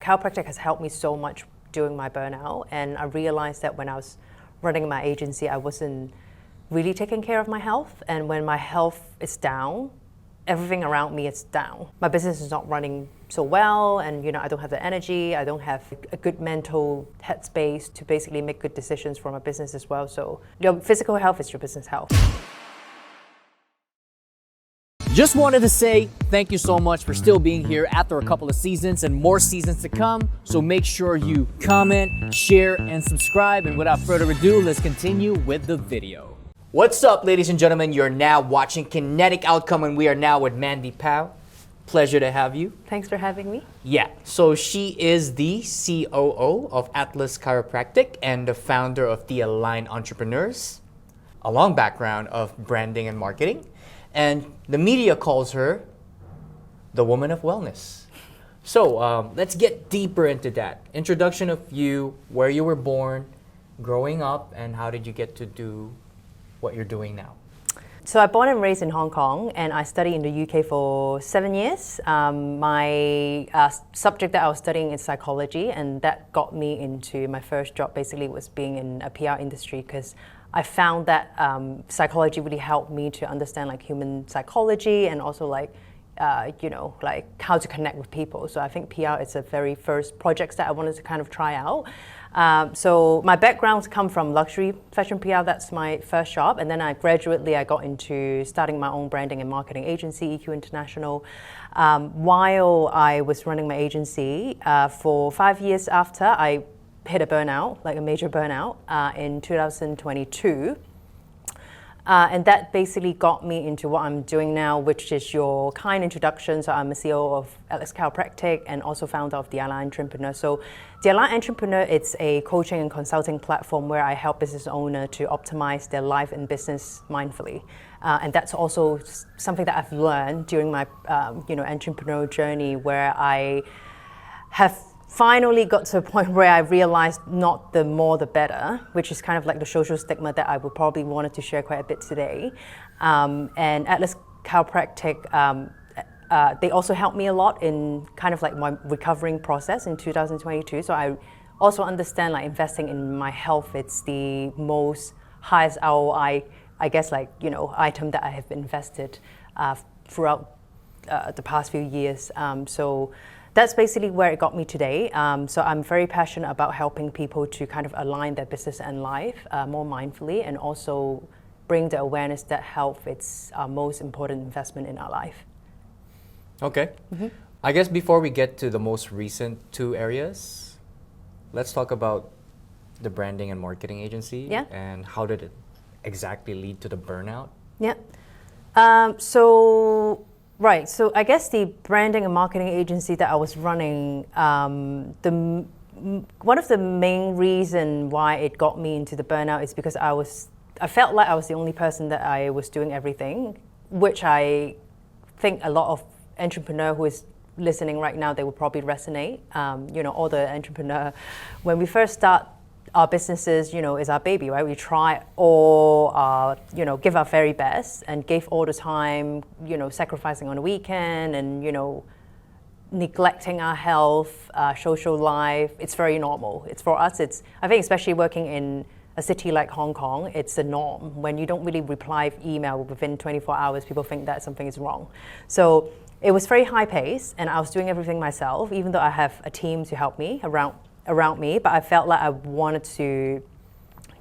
chiropractic has helped me so much during my burnout, and I realized that when I was running my agency, I wasn't really taking care of my health, and when my health is down, everything around me is down. My business is not running so well, and I don't have the energy, I don't have a good mental headspace to basically make good decisions for my business as well. So your physical health is your business health. Just wanted to say thank you so much for still being here after a couple of seasons and more seasons to come. So make sure you comment, share, and subscribe. And without further ado, let's continue with the video. What's up, ladies and gentlemen? You're now watching Kinetic Outcome, and we are now with Mandy Pao. Pleasure to have you. Thanks for having me. Yeah, so she is the COO of ATLAS Chiropractic and the founder of the Aligned Entrepreneurs, a long background of branding and marketing. And the media calls her the woman of wellness. So let's get deeper into that. Introduction of you, where you were born, growing up, and how did you get to do what you're doing now? So I was born and raised in Hong Kong, and I studied in the UK for 7 years. My subject that I was studying is psychology, and that got me into my first job like was being in a PR industry, because I found that psychology really helped me to understand like human psychology and also like how to connect with people. So I think PR is the very first projects that I wanted to kind of try out. So my backgrounds come from luxury fashion PR. That's my first job, and then I got into starting my own branding and marketing agency, EQ International. While I was running my agency for 5 years after, I hit a burnout, like a major burnout, in 2022. And that basically got me into what I'm doing now, which is your kind introduction. So I'm a CEO of ATLAS Chiropractic and also founder of the Aligned Entrepreneur. So the Aligned Entrepreneur, it's a coaching and consulting platform where I help business owners to optimize their life and business mindfully. And that's also something that I've learned during my entrepreneurial journey, where I have finally got to a point where I realized not the more the better, which is kind of like the social stigma that I would probably wanted to share quite a bit today. And ATLAS Chiropractic, they also helped me a lot in kind of like my recovering process in 2022. So I also understand like investing in my health, it's the most highest ROI, I guess, item that I have invested throughout the past few years. So that's basically where it got me today. So I'm very passionate about helping people to kind of align their business and life more mindfully, and also bring the awareness that health is our most important investment in our life. Okay. Mm-hmm. I guess before we get to the most recent two areas, let's talk about the branding and marketing agency. Yeah. And how did it exactly lead to the burnout? Yeah. Right, so I guess the branding and marketing agency that I was running, one of the main reasons why it got me into the burnout is because I felt like I was the only person that I was doing everything, which I think a lot of entrepreneurs who is listening right now, they will probably resonate. All the entrepreneur, when we first start our businesses, is our baby, right? We try all, give our very best and give all the time, sacrificing on the weekend and, neglecting our health, social life. It's very normal. It's for us, I think especially working in a city like Hong Kong, it's the norm. When you don't really reply email within 24 hours, people think that something is wrong. So it was very high pace, and I was doing everything myself, even though I have a team to help me around me, but I felt like I wanted to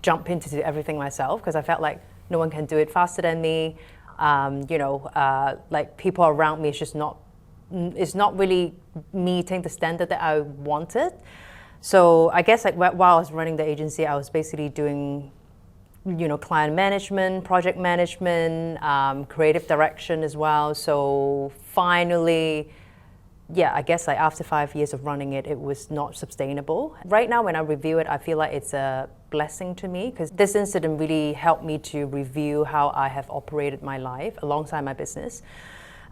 jump into do everything myself, because I felt like no one can do it faster than me. Like people around me, it's not really meeting the standard that I wanted. So I guess while I was running the agency, I was basically doing, client management, project management, creative direction as well. So finally, I guess after 5 years of running it, it was not sustainable. Right now, when I review it, I feel like it's a blessing to me, because this incident really helped me to review how I have operated my life alongside my business.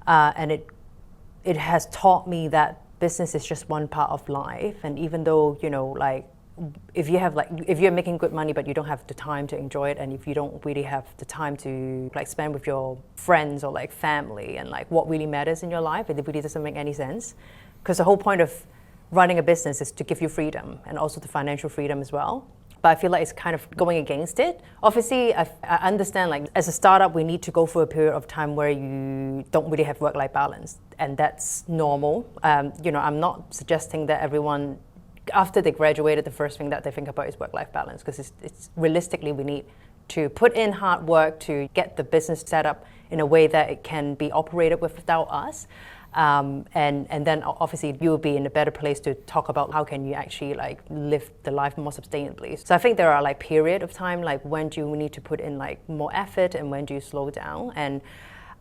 And it has taught me that business is just one part of life. And even though, if you're making good money but you don't have the time to enjoy it, and if you don't really have the time to spend with your friends or family and what really matters in your life, it really doesn't make any sense. Because the whole point of running a business is to give you freedom and also the financial freedom as well. But I feel like it's kind of going against it. Obviously, I understand like as a startup, we need to go through a period of time where you don't really have work-life balance, and that's normal. I'm not suggesting that everyone, after they graduated, the first thing that they think about is work-life balance, because it's realistically we need to put in hard work to get the business set up in a way that it can be operated without us. And then obviously you'll be in a better place to talk about how can you actually like live the life more sustainably. So I think there are like period of time, like when do you need to put in like more effort and when do you slow down. And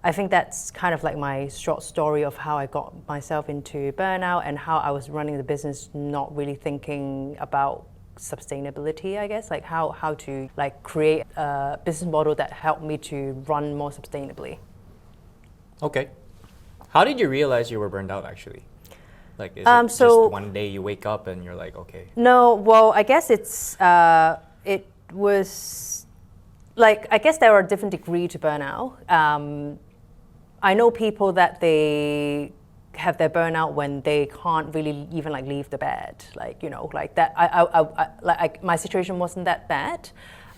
I think that's kind of like my short story of how I got myself into burnout and how I was running the business not really thinking about sustainability, I guess, like how to like create a business model that helped me to run more sustainably. Okay. How did you realize you were burned out actually? Like, is it just one day you wake up and you're like, okay? No, well, I guess it was like, I guess there are different degrees to burnout. I know people that they have their burnout when they can't really even like leave the bed, like, like that. My situation wasn't that bad.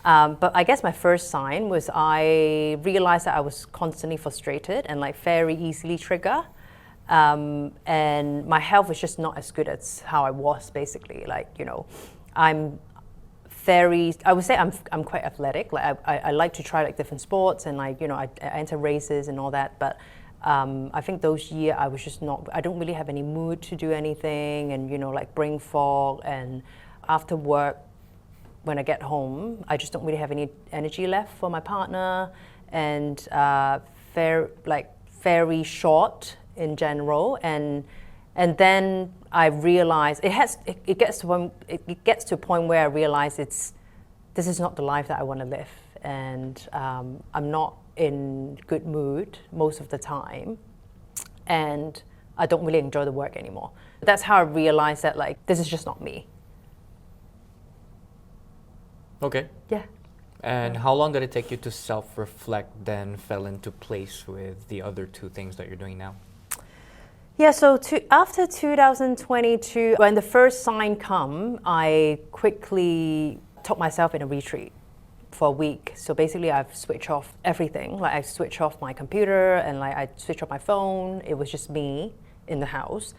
But I guess my first sign was I realized that I was constantly frustrated and like very easily trigger. And my health was just not as good as how I was basically. Like, I would say I'm quite athletic. Like I like to try like different sports and like, I enter races and all that. But I think those years I was just I don't really have any mood to do anything and, like brain fog. And after work, when I get home, I just don't really have any energy left for my partner, and very short in general. And then I realized it gets to a point where I realize this is not the life that I want to live, and I'm not in good mood most of the time, and I don't really enjoy the work anymore. That's how I realized that like this is just not me. Okay. Yeah. And how long did it take you to self-reflect, then fell into place with the other two things that you're doing now? Yeah, so after 2022, when the first sign come, I quickly took myself in a retreat for a week. So basically I've switched off everything. Like I switched off my computer and like I switched off my phone. It was just me in the house.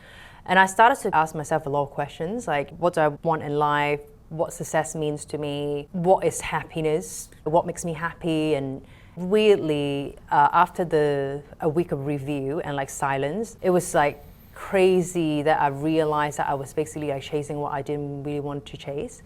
And I started to ask myself a lot of questions, like what do I want in life? What success means to me, what is happiness, what makes me happy. And weirdly, after a week of review and like silence, it was like crazy that I realized that I was basically like chasing what I didn't really want to chase.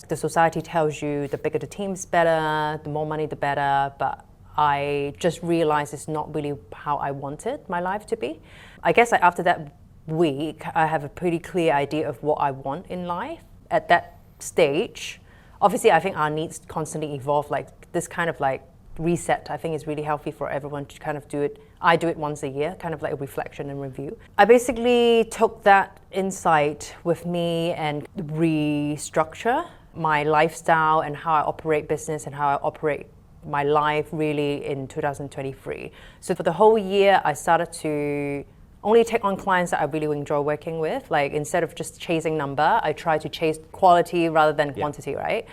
The society tells you the bigger the team's better, the more money the better, but I just realized it's not really how I wanted my life to be. I guess like after that week, I have a pretty clear idea of what I want in life. At that stage, obviously I think our needs constantly evolve. Like this kind of like reset, I think is really healthy for everyone to kind of do it. I do it once a year, kind of like a reflection and review. I basically took that insight with me and restructure my lifestyle and how I operate business and how I operate my life really in 2023. So for the whole year, I started to only take on clients that I really enjoy working with. Like instead of just chasing number, I try to chase quality rather than quantity, right?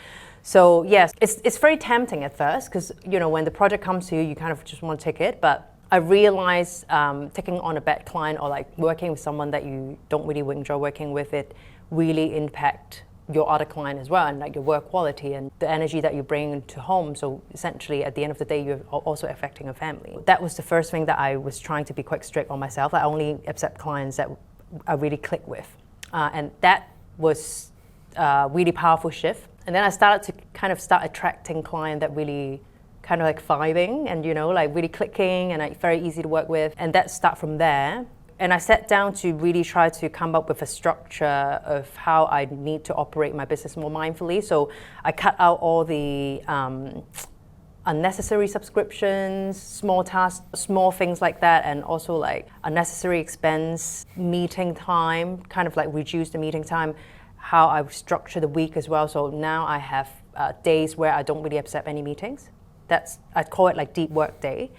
So yes, it's very tempting at first because when the project comes to you, you kind of just want to take it. But I realized taking on a bad client or like working with someone that you don't really enjoy working with, it really impact your other client as well, and like your work quality and the energy that you bring into home. So essentially at the end of the day, you're also affecting a family. That was the first thing that I was trying to be quite strict on myself. I only accept clients that I really click with. And that was a really powerful shift. And then I started to kind of start attracting clients that really kind of like vibing and like really clicking and like very easy to work with. And that started from there. And I sat down to really try to come up with a structure of how I need to operate my business more mindfully. So I cut out all the unnecessary subscriptions, small tasks, small things like that, and also like unnecessary expense, meeting time, kind of like reduce the meeting time, how I structure the week as well. So now I have days where I don't really accept any meetings. I call it like deep work day.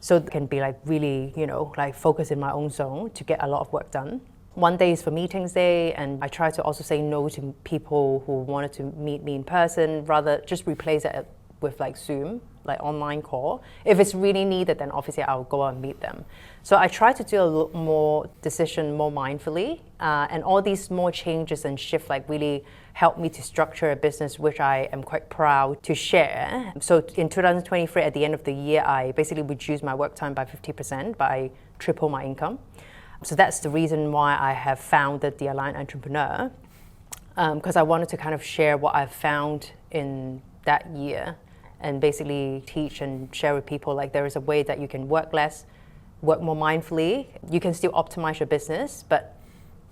So it can be like really, like focus in my own zone to get a lot of work done. One day is for meetings day, and I try to also say no to people who wanted to meet me in person, rather just replace it with like Zoom, like online call. If it's really needed, then obviously I'll go out and meet them. So I try to do a little more decision more mindfully, and all these small changes and shift like really help me to structure a business, which I am quite proud to share. So in 2023, at the end of the year, I basically reduced my work time by 50%, but I tripled my income. So that's the reason why I have founded the Aligned Entrepreneur, because I wanted to kind of share what I've found in that year and basically teach and share with people like there is a way that you can work less, work more mindfully. You can still optimize your business, but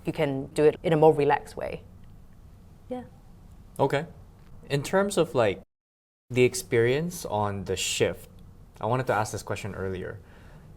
you can do it in a more relaxed way. Yeah. Okay. In terms of like the experience on the shift, I wanted to ask this question earlier.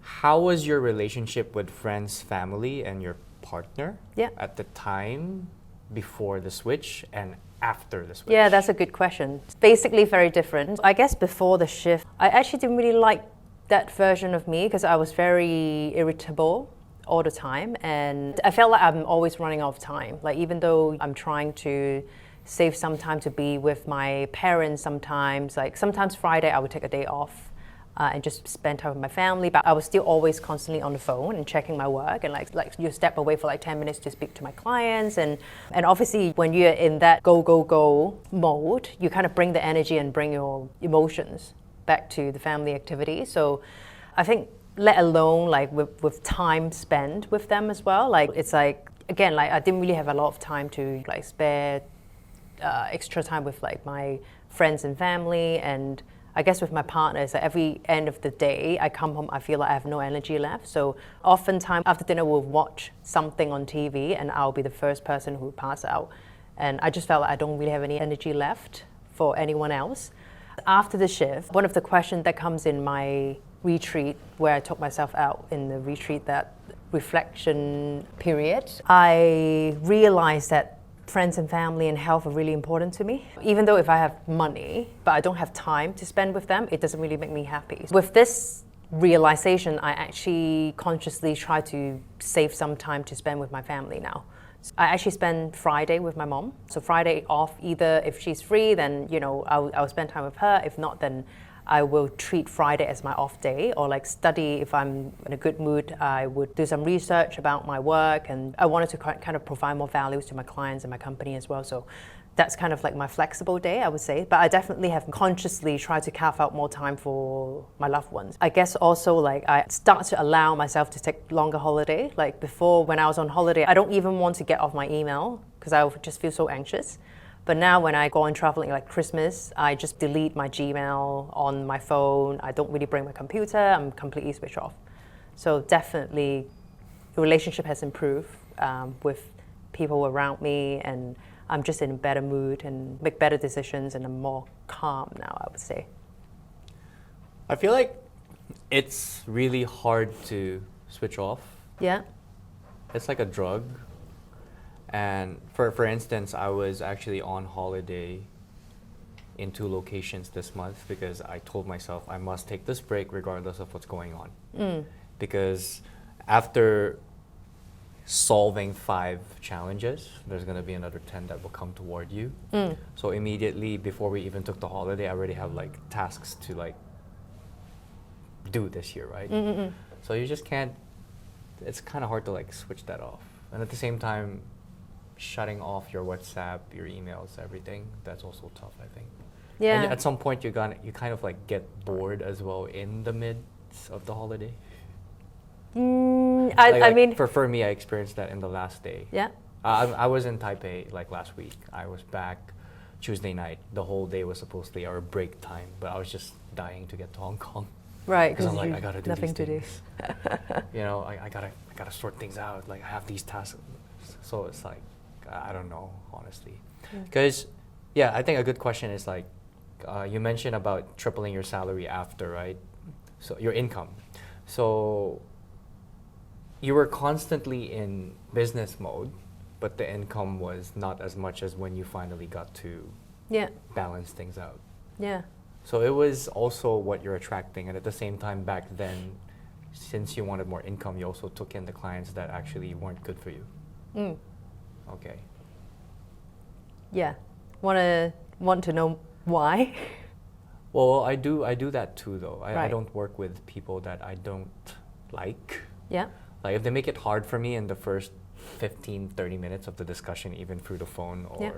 How was your relationship with friends, family, and your partner at the time before the switch and after the switch? Yeah, that's a good question. It's basically very different. I guess before the shift, I actually didn't really like that version of me because I was very irritable all the time, and I felt like I'm always running out of time. Like even though I'm trying to save some time to be with my parents sometimes, like sometimes Friday I would take a day off and just spend time with my family, but I was still always constantly on the phone and checking my work, and like you step away for like 10 minutes to speak to my clients, and obviously when you're in that go mode, you kind of bring the energy and bring your emotions back to the family activity. So I think let alone like with time spent with them as well, like it's like again like I didn't really have a lot of time to like spare extra time with like my friends and family. And I guess with my partner, it's like every end of the day I come home, I feel like I have no energy left. So oftentimes after dinner we'll watch something on TV and I'll be the first person who pass out, and I just felt like I don't really have any energy left for anyone else. After the shift, one of the questions that comes in my retreat, where I took myself out in the retreat, that reflection period, I realized that friends and family and health are really important to me. Even though if I have money, but I don't have time to spend with them, it doesn't really make me happy. With this realization, I actually consciously try to save some time to spend with my family now. I actually spend Friday with my mom. So Friday off, either if she's free, then I'll spend time with her. If not, then I will treat Friday as my off day, or like study. If I'm in a good mood, I would do some research about my work, and I wanted to kind of provide more values to my clients and my company as well. So that's kind of like my flexible day, I would say. But I definitely have consciously tried to carve out more time for my loved ones. I guess also like I start to allow myself to take longer holiday. Like before, when I was on holiday, I don't even want to get off my email because I would just feel so anxious. But now when I go on traveling like Christmas, I just delete my Gmail on my phone. I don't really bring my computer. I'm completely switched off. So definitely the relationship has improved with people around me, and I'm just in a better mood and make better decisions, and I'm more calm now, I would say. I feel like it's really hard to switch off. Yeah. It's like a drug. And for instance, I was actually on holiday in 2 locations this month because I told myself I must take this break regardless of what's going on. Because after solving 5 challenges, there's going to be another 10 that will come toward you. So immediately before we even took the holiday, I already have like tasks to like do this year, right? So you just can't, it's kind of hard to like switch that off. And at the same time, shutting off your WhatsApp, your emails, everything, that's also tough, I think. Yeah. And at some point you kind of like get bored as well in the midst of the holiday. I mean, for me, I experienced that in the last day. Yeah. I was in Taipei like last week. I was back Tuesday night. The whole day was supposed to be our break time, but I was just dying to get to Hong Kong. Right, because I'm like, I gotta do nothing these to things. I gotta sort things out. Like I have these tasks, so it's like I don't know, honestly. Because I think a good question is like you mentioned about tripling your salary after, right? So your income. So you were constantly in business mode, but the income was not as much as when you finally got to balance things out. Yeah. So it was also what you're attracting, and at the same time back then, since you wanted more income, you also took in the clients that actually weren't good for you. Okay. Yeah. Want to know why? Well, I do that too, though. I Right. don't work with people that I don't like. Yeah. Like, if they make it hard for me in the first 15, 30 minutes of the discussion, even through the phone, or Yeah.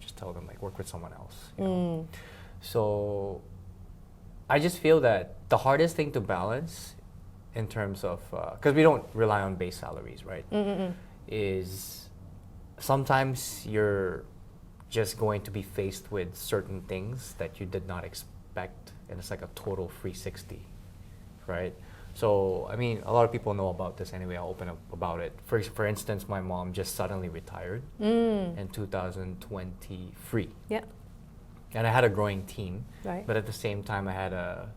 just tell them, like, work with someone else. You know? So I just feel that the hardest thing to balance in terms of, because we don't rely on base salaries, right? Is sometimes you're just going to be faced with certain things that you did not expect, and it's like a total 360, right? So, I mean, a lot of people know about this anyway. I'll open up about it. For instance, my mom just suddenly retired in 2023. Yeah. And I had a growing team, Right. but at the same time, I had a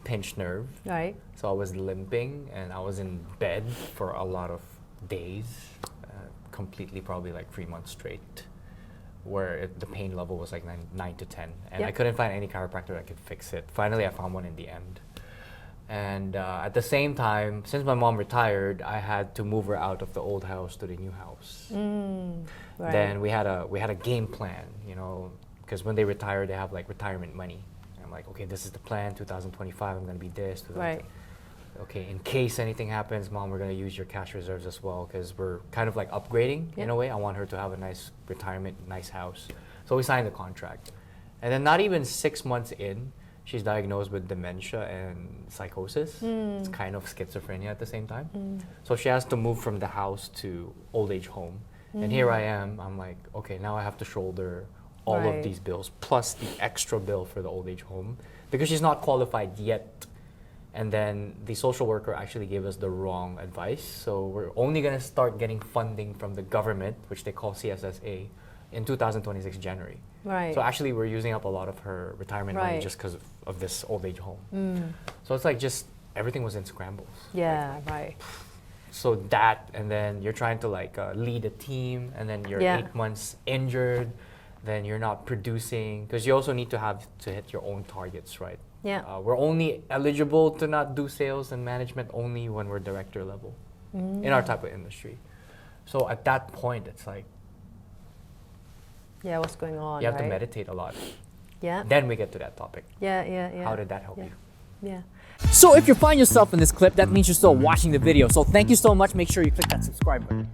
pinched nerve. Right. So I was limping, and I was in bed for a lot of days, completely probably like 3 months straight, where the pain level was like 9 to 10. And I couldn't find any chiropractor that could fix it. Finally, I found one in the end. And at the same time, since my mom retired, I had to move her out of the old house to the new house. Right. Then we had a game plan, you know, because when they retire, they have like retirement money. And I'm like, okay, this is the plan. 2025, I'm gonna be this. Right. Okay, in case anything happens, Mom, we're gonna use your cash reserves as well, because we're kind of like upgrading in a way. I want her to have a nice retirement, nice house. So we signed the contract. And then not even 6 months in, she's diagnosed with dementia and psychosis. It's kind of schizophrenia at the same time. So she has to move from the house to old age home. And here I am, I'm like, okay, now I have to shoulder all of these bills, plus the extra bill for the old age home, because she's not qualified yet. And then the social worker actually gave us the wrong advice. So we're only gonna start getting funding from the government, which they call CSSA, in 2026 January. Right. So actually we're using up a lot of her retirement money just because of this old age home. So it's like just everything was in scrambles. Yeah, right. So that, and then you're trying to like lead a team, and then you're 8 months injured, then you're not producing, because you also need to have to hit your own targets, right? Yeah. We're only eligible to not do sales and management only when we're director level in our type of industry. So at that point, it's like, Yeah, what's going on? you have to right? meditate a lot. Yeah. Then we get to that topic. Yeah. How did that help you? Yeah. So if you find yourself in this clip, that means you're still watching the video. So thank you so much. Make sure you click that subscribe button.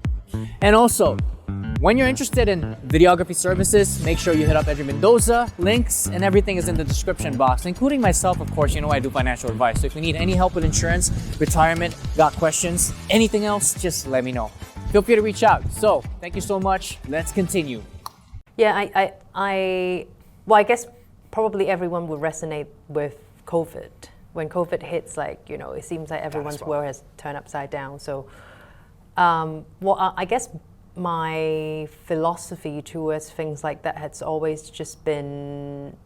And also, when you're interested in videography services, make sure you hit up 𝙈𝙤𝙣𝙙𝙾. Links and everything is in the description box, including myself, of course. You know I do financial advice. So if you need any help with insurance, retirement, got questions, anything else, just let me know. Feel free to reach out. So thank you so much. Let's continue. Yeah, well, I guess probably everyone will resonate with COVID. When COVID hits, like, you know, it seems like everyone's world has turned upside down. So, I guess my philosophy towards things like that has always just been,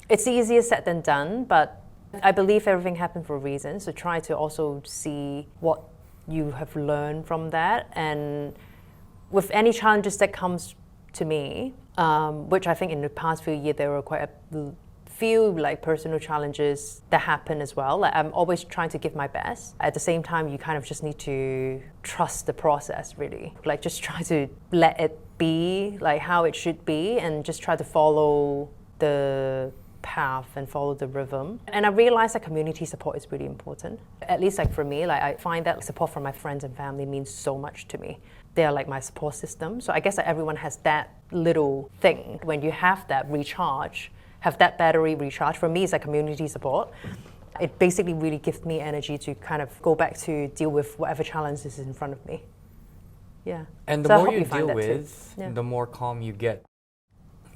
it's easier said than done, but I believe everything happened for a reason. So try to also see what you have learned from that. And with any challenges that comes to me, which I think in the past few years there were quite a few like personal challenges that happen as well. Like, I'm always trying to give my best. At the same time, you kind of just need to trust the process, really. Like, just try to let it be like how it should be, and just try to follow the path and follow the rhythm. And I realized that community support is really important. At least like for me, like I find that support from my friends and family means so much to me. They're like my support system. So I guess that everyone has that little thing. When you have that recharge, have that battery recharge, for me it's like community support. It basically really gives me energy to kind of go back to deal with whatever challenge is in front of me. Yeah. And the So I more hope you find deal that too. with, Yeah. the more calm you get,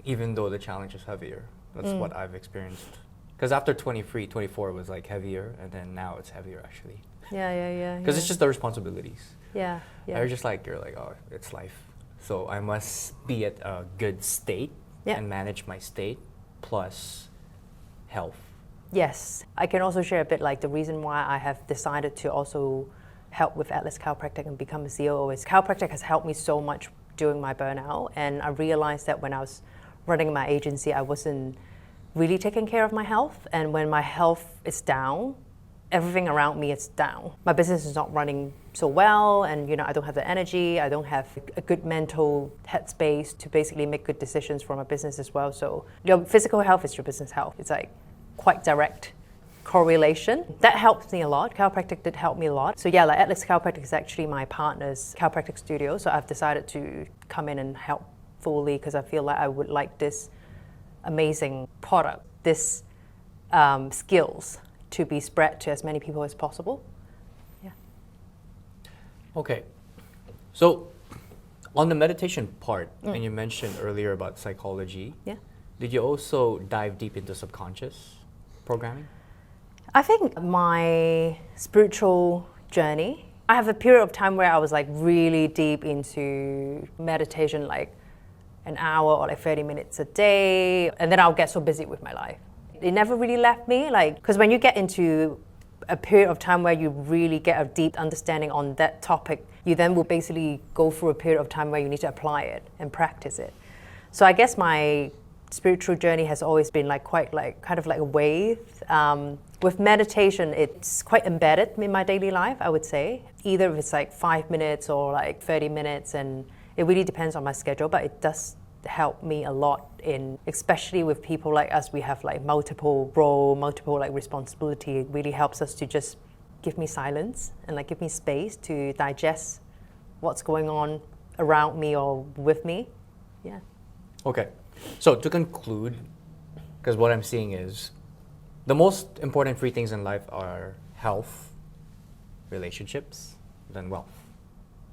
even though the challenge is heavier. That's what I've experienced. Because after 23, 24 was like heavier, and then now it's heavier actually. Yeah. Because it's just the responsibilities. Yeah. You're like, oh, it's life. So I must be at a good state and manage my state, plus health. Yes. I can also share a bit like the reason why I have decided to also help with ATLAS Chiropractic and become a COO is chiropractic has helped me so much during my burnout. And I realized that when I was running my agency, I wasn't really taking care of my health. And when my health is down, everything around me is down. My business is not running so well, and I don't have the energy, I don't have a good mental headspace to basically make good decisions for my business as well. So your physical health is your business health. It's like quite direct correlation. That helps me a lot. Chiropractic did help me a lot. So yeah, like ATLAS Chiropractic is actually my partner's chiropractic studio. So I've decided to come in and help fully because I feel like I would like this amazing product, this skills to be spread to as many people as possible. Yeah. Okay. So on the meditation part, and you mentioned earlier about psychology, Yeah. did you also dive deep into subconscious programming? I think my spiritual journey, I have a period of time where I was like really deep into meditation, like an hour or like 30 minutes a day, and then I'll get so busy with my life. It never really left me, like, because when you get into a period of time where you really get a deep understanding on that topic, you then will basically go through a period of time where you need to apply it and practice it. So I guess my spiritual journey has always been like quite like kind of like a wave. With meditation, it's quite embedded in my daily life, I would say. Either if it's like 5 minutes or like 30 minutes, and it really depends on my schedule, but it does help me a lot in, especially with people like us, we have like multiple role, multiple like responsibility. It really helps us to just give me silence and like give me space to digest what's going on around me or with me. Yeah. Okay. So to conclude, because what I'm seeing is the most important three things in life are health, relationships, then wealth,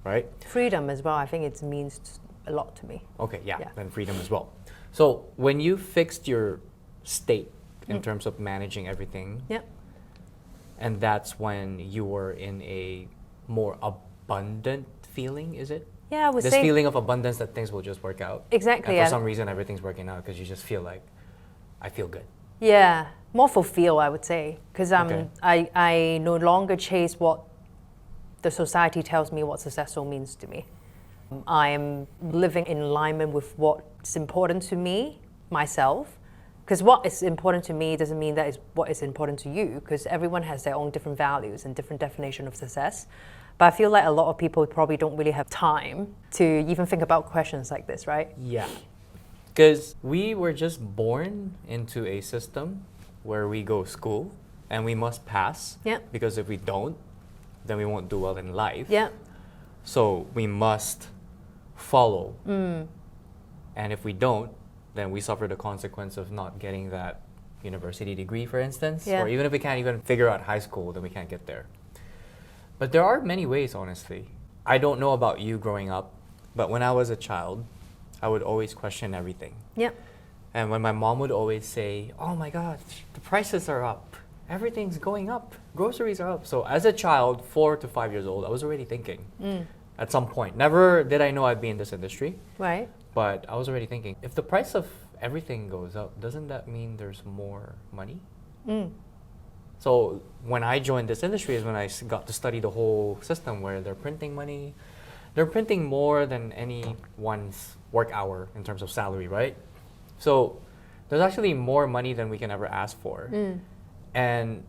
right? Freedom as well, I think it means a lot to me. Okay, yeah, Yeah. then freedom as well. So when you fixed your state in terms of managing everything, Yep. and that's when you were in a more abundant feeling, is it? Yeah, I would This say feeling of abundance that things will just work out. exactly. And for Yeah. some reason, everything's working out because you just feel like, I feel good. Yeah, more fulfilled, I would say, because Okay. I no longer chase what the society tells me what successful means to me. I am living in alignment with what's important to me, myself, because what is important to me doesn't mean that is what is important to you, because everyone has their own different values and different definition of success. But I feel like a lot of people probably don't really have time to even think about questions like this, right? Yeah. Because we were just born into a system where we go school and we must pass. Yeah. Because if we don't, then we won't do well in life. Yeah. So we must follow. And if we don't, then we suffer the consequence of not getting that university degree, for instance. Yeah. Or even if we can't even figure out high school, then we can't get there. But there are many ways, honestly. I don't know about you growing up, but when I was a child, I would always question everything. Yeah. And when my mom would always say, oh my gosh, the prices are up. Everything's going up. Groceries are up. So as a child, 4 to 5 years old, I was already thinking at some point. Never did I know I'd be in this industry, Right. but I was already thinking, if the price of everything goes up, doesn't that mean there's more money? So when I joined this industry is when I got to study the whole system where they're printing money. They're printing more than anyone's work hour in terms of salary, right? So there's actually more money than we can ever ask for. And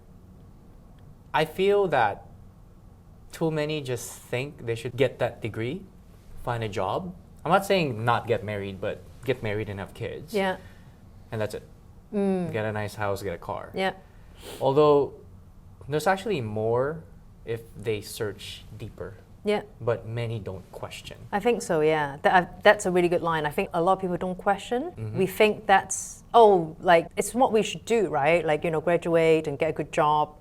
I feel that too many just think they should get that degree, find a job. I'm not saying not get married, but get married and have kids. Yeah. And that's it. Get a nice house, get a car. Yeah. Although there's actually more if they search deeper, Yeah. but many don't question. I think so, yeah. That's a really good line. I think a lot of people don't question. We think that's, like, it's what we should do, right? Like, graduate and get a good job.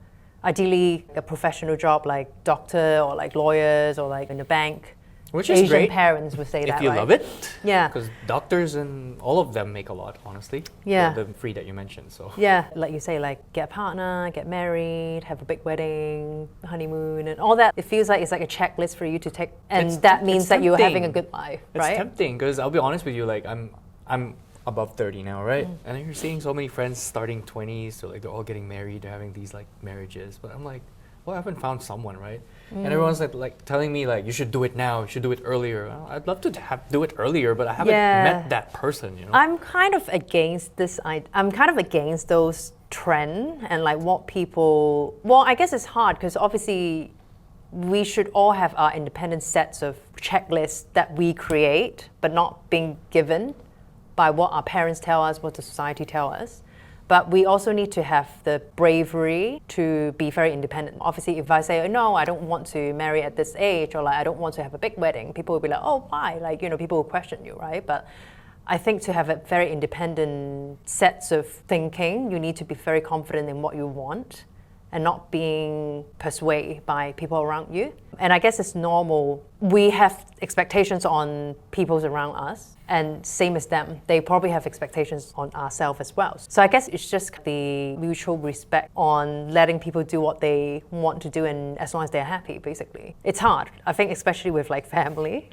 Ideally, a professional job like doctor or like lawyers or like in the bank. Which is Asian great parents would say that, if you right? love it. Yeah. Because doctors and all of them make a lot, honestly. Yeah. The three that you mentioned, so. Yeah, like you say, like get a partner, get married, have a big wedding, honeymoon, and all that. It feels like it's like a checklist for you to take, and that means that you're having a good life, right? It's tempting, because I'll be honest with you, like I'm above 30 now, right? And then you're seeing so many friends starting 20s, so like they're all getting married, they're having these like marriages, but I'm like, well, I haven't found someone, right? And everyone's like telling me like, you should do it now, you should do it earlier. Well, I'd love to do it earlier, but I haven't met that person, I'm kind of against this. I'm kind of against those trend and like what people, well, I guess it's hard because obviously we should all have our independent sets of checklists that we create, but not being given by what our parents tell us, what the society tell us. But we also need to have the bravery to be very independent. Obviously, if I say, oh, no, I don't want to marry at this age, or like, I don't want to have a big wedding, people will be like, oh, why? Like, you know, people will question you, right? But I think to have a very independent sets of thinking, you need to be very confident in what you want and not being persuaded by people around you. And I guess it's normal. We have expectations on people around us, and same as them, they probably have expectations on ourselves as well. So I guess it's just the mutual respect on letting people do what they want to do, and as long as they're happy, basically. It's hard. I think especially with like family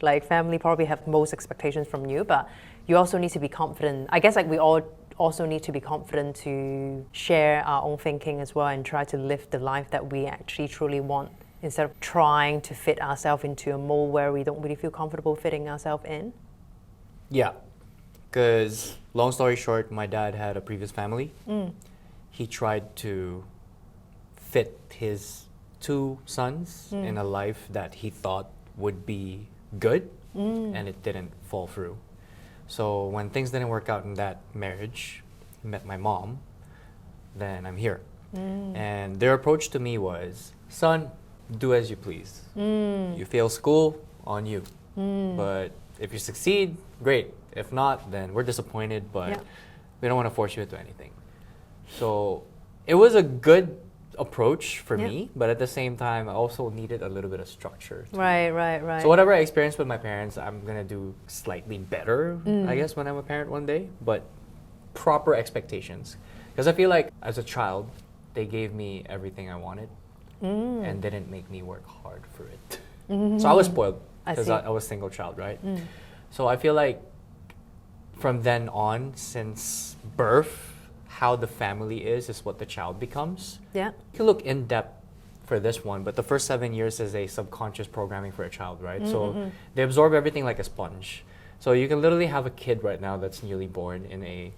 probably have most expectations from you, but you also need to be confident. I guess like we all also need to be confident to share our own thinking as well and try to live the life that we actually truly want, instead of trying to fit ourselves into a mold where we don't really feel comfortable fitting ourselves in. Yeah, because long story short, my dad had a previous family. He tried to fit his 2 sons in a life that he thought would be good, and it didn't fall through. So when things didn't work out in that marriage, he met my mom, then I'm here. And their approach to me was, son, do as you please. You fail school, on you. But if you succeed, great. If not, then we're disappointed, but we don't want to force you into anything. So it was a good approach for me, but at the same time, I also needed a little bit of structure. Right. So whatever I experienced with my parents, I'm going to do slightly better, I guess, when I'm a parent one day, but proper expectations. Because I feel like as a child, they gave me everything I wanted and didn't make me work hard for it. So I was spoiled because I was a single child, right? So I feel like from then on, since birth, how the family is what the child becomes. Yeah. You can look in depth for this one, but the first 7 years is a subconscious programming for a child, right? So they absorb everything like a sponge. So you can literally have a kid right now that's newly born in a,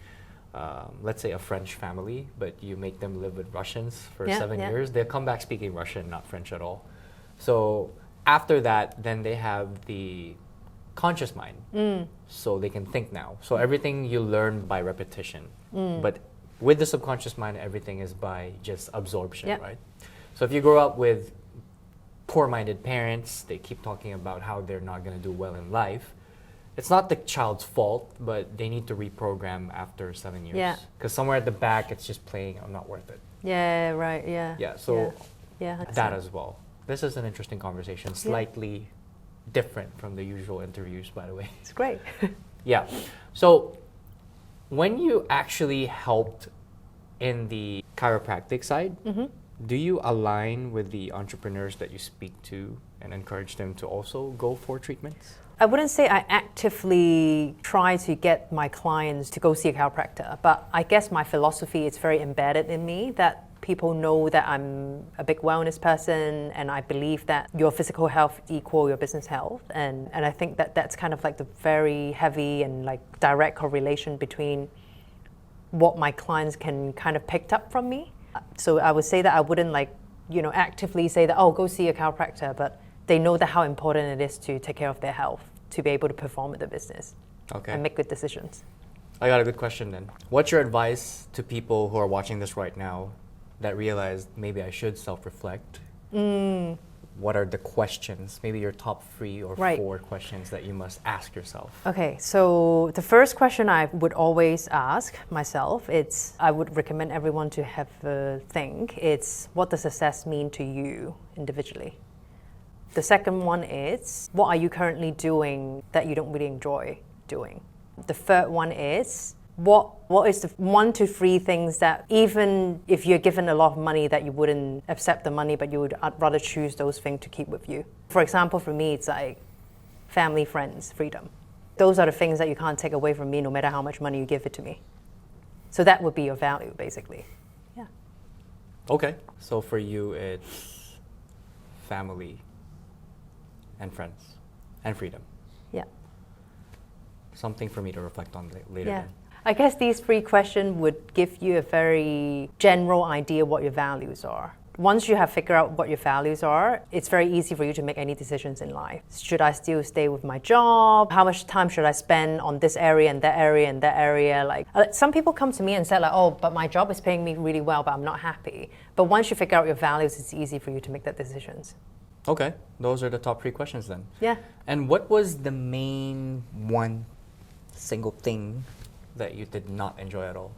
let's say a French family, but you make them live with Russians for 7 years. They'll come back speaking Russian, not French at all. So after that, then they have the conscious mind. So they can think now. So everything you learn by repetition. But with the subconscious mind, everything is by just absorption, right? So if you grow up with poor-minded parents, they keep talking about how they're not going to do well in life. It's not the child's fault, but they need to reprogram after 7 years. Because somewhere at the back, it's just playing, I'm not worth it. Yeah, so that as well. This is an interesting conversation, slightly different from the usual interviews, by the way. It's great. So when you actually helped in the chiropractic side, do you align with the entrepreneurs that you speak to and encourage them to also go for treatments? I wouldn't say I actively try to get my clients to go see a chiropractor, but I guess my philosophy is very embedded in me that people know that I'm a big wellness person, and I believe that your physical health equal your business health, and I think that that's kind of like the very heavy and like direct correlation between what my clients can kind of pick up from me. So I would say that I wouldn't like, you know, actively say that, oh, go see a chiropractor, but they know that how important it is to take care of their health, to be able to perform at the business and make good decisions. I got a good question then. What's your advice to people who are watching this right now that realize maybe I should self-reflect? What are the questions, maybe your top 3 or 4 questions that you must ask yourself? Okay, so the first question I would always ask myself, I would recommend everyone to have a think, it's what does success mean to you individually? The second one is, what are you currently doing that you don't really enjoy doing? The third one is, what is the 1 to 3 things that even if you're given a lot of money that you wouldn't accept the money, but you would rather choose those things to keep with you? For example, for me, it's like family, friends, freedom. Those are the things that you can't take away from me no matter how much money you give it to me. So that would be your value, basically. Yeah. Okay. So for you, it's family and friends and freedom. Yeah. Something for me to reflect on later then. I guess these three questions would give you a very general idea what your values are. Once you have figured out what your values are, it's very easy for you to make any decisions in life. Should I still stay with my job? How much time should I spend on this area and that area and that area? Like some people come to me and say like, oh, but my job is paying me really well, but I'm not happy. But once you figure out your values, it's easy for you to make that decisions. Okay, those are the top three questions then. Yeah. And what was the main one single thing that you did not enjoy at all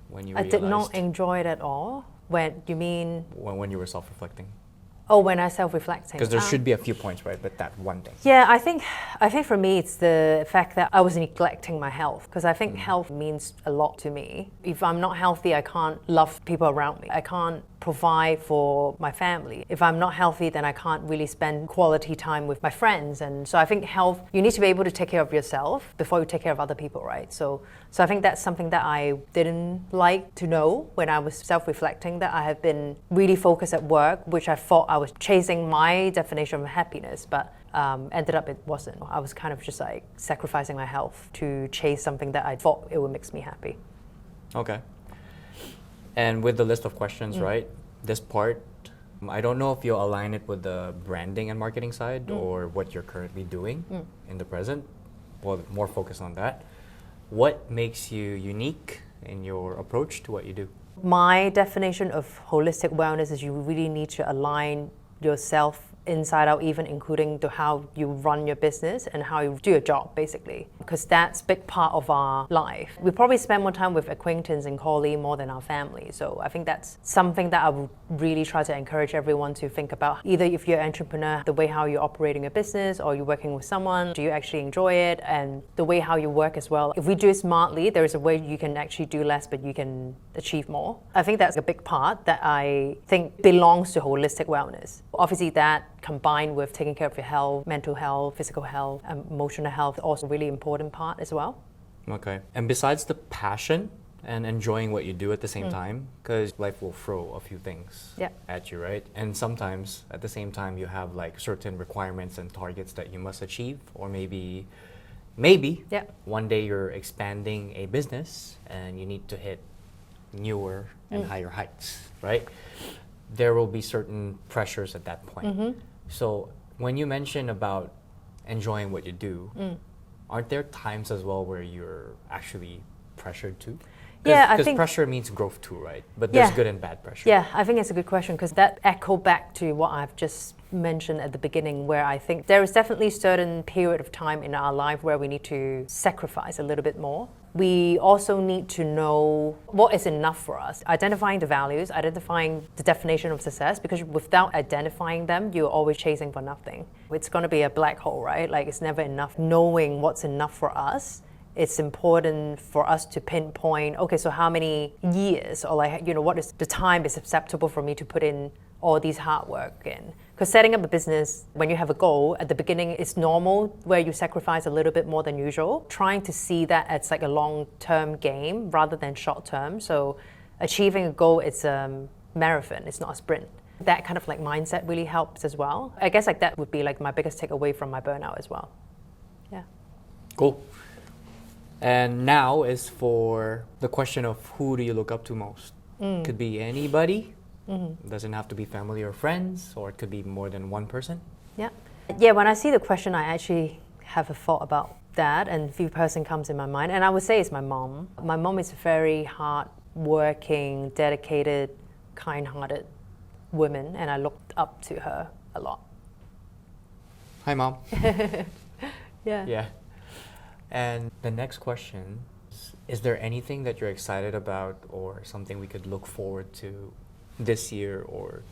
when you realized? I did not enjoy it at all. When you mean? When you were self-reflecting. Oh, when I self-reflecting. Because there should be a few points, right? But that one thing. Yeah, I think for me it's the fact that I was neglecting my health, because I think health means a lot to me. If I'm not healthy, I can't love people around me. I can't provide for my family. If I'm not healthy, then I can't really spend quality time with my friends. And so I think health, you need to be able to take care of yourself before you take care of other people, right? So I think that's something that I didn't like to know when I was self-reflecting, that I have been really focused at work, which I thought I was chasing my definition of happiness, but ended up it wasn't. I was kind of just like sacrificing my health to chase something that I thought it would make me happy. Okay. And with the list of questions, right, this part, I don't know if you'll align it with the branding and marketing side or what you're currently doing in the present. Well, more focus on that. What makes you unique in your approach to what you do? My definition of holistic wellness is you really need to align yourself inside out, even including to how you run your business and how you do your job, basically, because that's a big part of our life. We probably spend more time with acquaintance and colleagues more than our family. So I think that's something that I would really try to encourage everyone to think about. Either if you're an entrepreneur, the way how you're operating a business, or you're working with someone, do you actually enjoy it? And the way how you work as well. If we do it smartly, there is a way you can actually do less, but you can achieve more. I think that's a big part that I think belongs to holistic wellness. Obviously that combined with taking care of your health, mental health, physical health, emotional health, also a really important part as well. Okay. And besides the passion and enjoying what you do at the same time, because life will throw a few things at you, right? And sometimes at the same time you have like certain requirements and targets that you must achieve, or maybe one day you're expanding a business and you need to hit newer and higher heights, right? There will be certain pressures at that point. So when you mention about enjoying what you do, aren't there times as well where you're actually pressured too? Yeah, I think because pressure means growth too, right? But there's good and bad pressure. Yeah, I think it's a good question, because that echo back to what I've just mentioned at the beginning, where I think there is definitely a certain period of time in our life where we need to sacrifice a little bit more. We also need to know what is enough for us. Identifying the values, identifying the definition of success, because without identifying them, you're always chasing for nothing. It's going to be a black hole, right? Like, it's never enough. Knowing what's enough for us, it's important for us to pinpoint, okay, so how many years, or like, you know, what is the time is acceptable for me to put in all these hard work in. Because setting up a business, when you have a goal, at the beginning it's normal where you sacrifice a little bit more than usual. Trying to see that as like a long-term game rather than short-term. So achieving a goal is a marathon, it's not a sprint. That kind of like mindset really helps as well. I guess like that would be like my biggest takeaway from my burnout as well. Yeah. Cool. And now is for the question of who do you look up to most? Could be anybody. Doesn't have to be family or friends, or it could be more than one person. Yeah. When I see the question, I actually have a thought about that, and a few person comes in my mind, and I would say it's my mom. My mom is a very hard-working, dedicated, kind-hearted woman, and I looked up to her a lot. Hi, Mom. Yeah. Yeah. And the next question is there anything that you're excited about or something we could look forward to this year or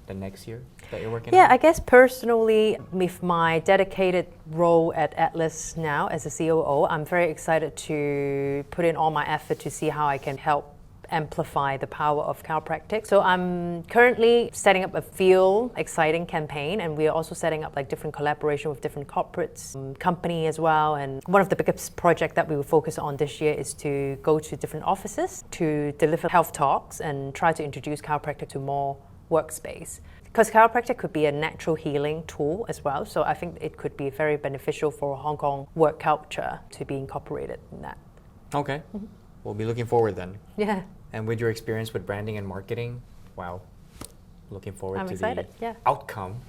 the next year that you're working on? Yeah, I guess personally, with my dedicated role at Atlas now as a COO, I'm very excited to put in all my effort to see how I can help amplify the power of chiropractic. So I'm currently setting up a few exciting campaign, and we are also setting up like different collaboration with different corporates, company as well. And one of the biggest projects that we will focus on this year is to go to different offices to deliver health talks and try to introduce chiropractic to more workspace. Because chiropractic could be a natural healing tool as well, so I think it could be very beneficial for Hong Kong work culture to be incorporated in that. Okay. We'll be looking forward then. Yeah. And with your experience with branding and marketing, wow, looking forward I'm to excited, the yeah. outcome.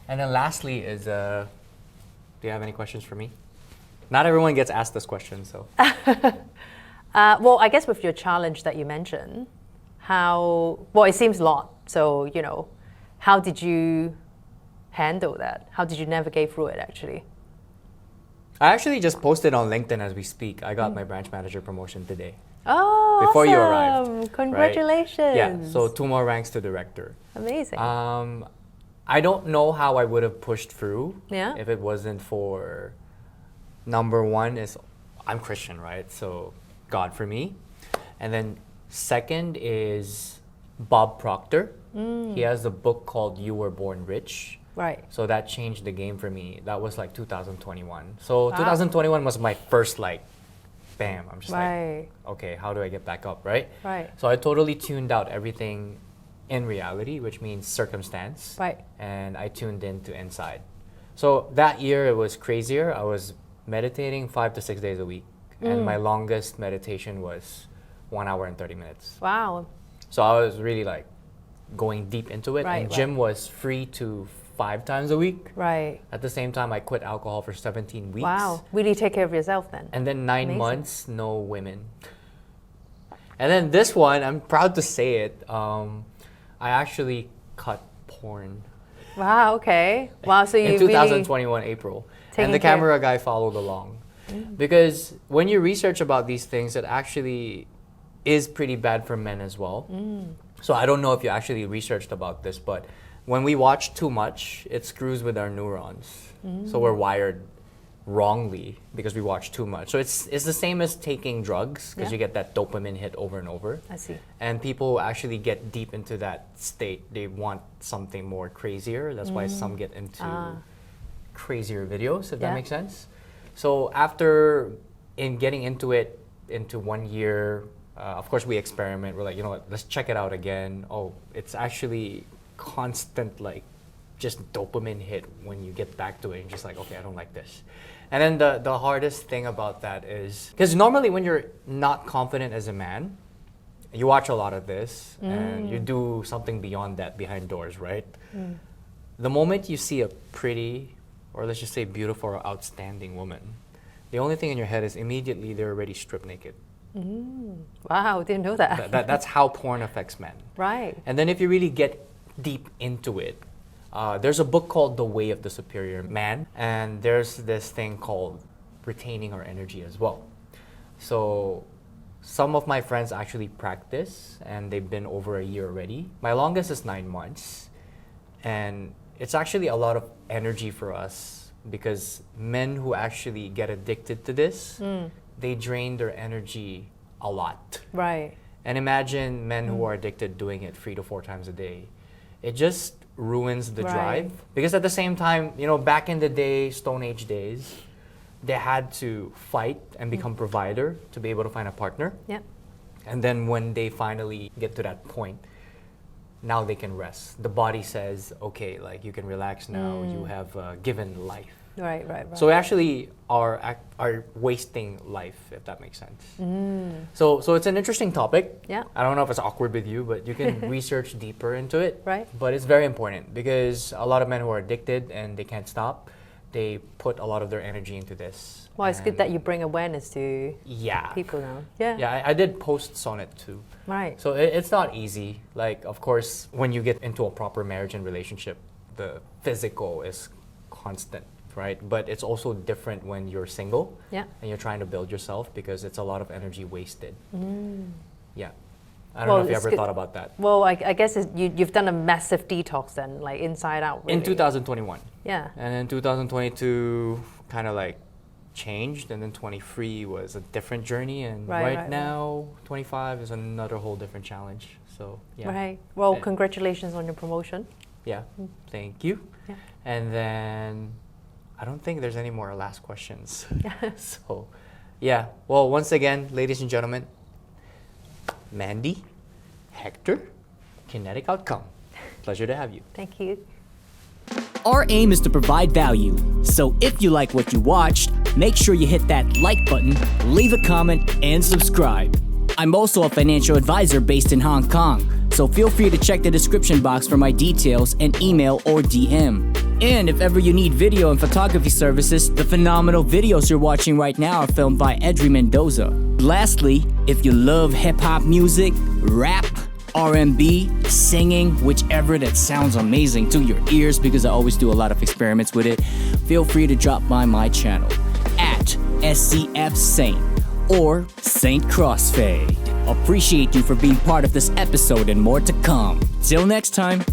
And then lastly is, do you have any questions for me? Not everyone gets asked this question, so. Well, I guess with your challenge that you mentioned, well, it seems a lot. So, how did you handle that? How did you navigate through it, actually? I actually just posted on LinkedIn as we speak. I got my branch manager promotion today. Oh, Before awesome. you arrived. Congratulations. Right? Yeah, so 2 more ranks to director. Amazing. I don't know how I would have pushed through if it wasn't for, number one is, I'm Christian, right? So God for me. And then second is Bob Proctor. He has a book called You Were Born Rich. Right. So that changed the game for me. That was like 2021. So 2021 was my first bam. I'm just like, okay, how do I get back up, right? Right. So I totally tuned out everything in reality, which means circumstance. Right. And I tuned into inside. So that year it was crazier. I was meditating 5 to 6 days a week. And my longest meditation was 1 hour and 30 minutes. Wow. So I was really going deep into it. Right, and gym was free to 5 times a week. Right. At the same time, I quit alcohol for 17 weeks. Wow. Really take care of yourself then. And then 9 months, no women. And then this one, I'm proud to say it, I actually cut porn. Wow, okay. Wow, so you in 2021 April. And the camera guy followed along. Because when you research about these things, it actually is pretty bad for men as well. So I don't know if you actually researched about this, but when we watch too much, it screws with our neurons. So we're wired wrongly because we watch too much. So it's the same as taking drugs because you get that dopamine hit over and over. I see. And people actually get deep into that state. They want something more crazier. That's why some get into crazier videos, if that makes sense. So after getting into it, into 1 year, of course we experiment. We're like, you know what, let's check it out again. Oh, it's actually constant just dopamine hit when you get back to it and just okay, I don't like this. And then the hardest thing about that is, because normally when you're not confident as a man, you watch a lot of this and you do something beyond that behind doors, right? The moment you see a pretty, or let's just say beautiful or outstanding woman, the only thing in your head is immediately they're already stripped naked. Wow, didn't know that. That's how porn affects men. Right. And then if you really get deep into it, there's a book called The Way of the Superior Man, and there's this thing called retaining our energy as well. So some of my friends actually practice, and they've been over a year already. My longest is 9 months, and it's actually a lot of energy for us because men who actually get addicted to this, they drain their energy a lot. Right. And imagine men who are addicted doing it 3 to 4 times a day. It just ruins the drive. Because at the same time, back in the day, Stone Age days, they had to fight and become provider to be able to find a partner. Yeah. And then when they finally get to that point, now they can rest. The body says, okay, you can relax now. You have given life. Right. So we actually are wasting life, if that makes sense. So it's an interesting topic. Yeah. I don't know if it's awkward with you, but you can research deeper into it. Right. But it's very important because a lot of men who are addicted and they can't stop, they put a lot of their energy into this. Well, it's good that you bring awareness to Yeah. people now. Yeah. Yeah, I did posts on it too. Right. So it's not easy. Of course, when you get into a proper marriage and relationship, the physical is constant, right? But it's also different when you're single and you're trying to build yourself because it's a lot of energy wasted. Yeah. I don't know if you ever thought about that. Well, I guess you've done a massive detox then, inside out. Really. In 2021. Yeah. And then 2022 kind of changed, and then 23 was a different journey, and right now 25 is another whole different challenge. So yeah. Right. Well, congratulations on your promotion. Yeah. Thank you. Yeah. And then I don't think there's any more last questions. So yeah. Well, once again, ladies and gentlemen, Mandy, Hector, Kinetic Outcome. Pleasure to have you. Thank you. Our aim is to provide value. So if you like what you watched, make sure you hit that like button, leave a comment, and subscribe. I'm also a financial advisor based in Hong Kong, so feel free to check the description box for my details and email or DM. And if ever you need video and photography services, the phenomenal videos you're watching right now are filmed by 𝙤𝙤𝙤𝙤𝙤. Lastly, if you love hip-hop music, rap, R&B, singing, whichever that sounds amazing to your ears, because I always do a lot of experiments with it, feel free to drop by my channel at @SCF_Saint or Saint Crossfade. Appreciate you for being part of this episode and more to come. Till next time.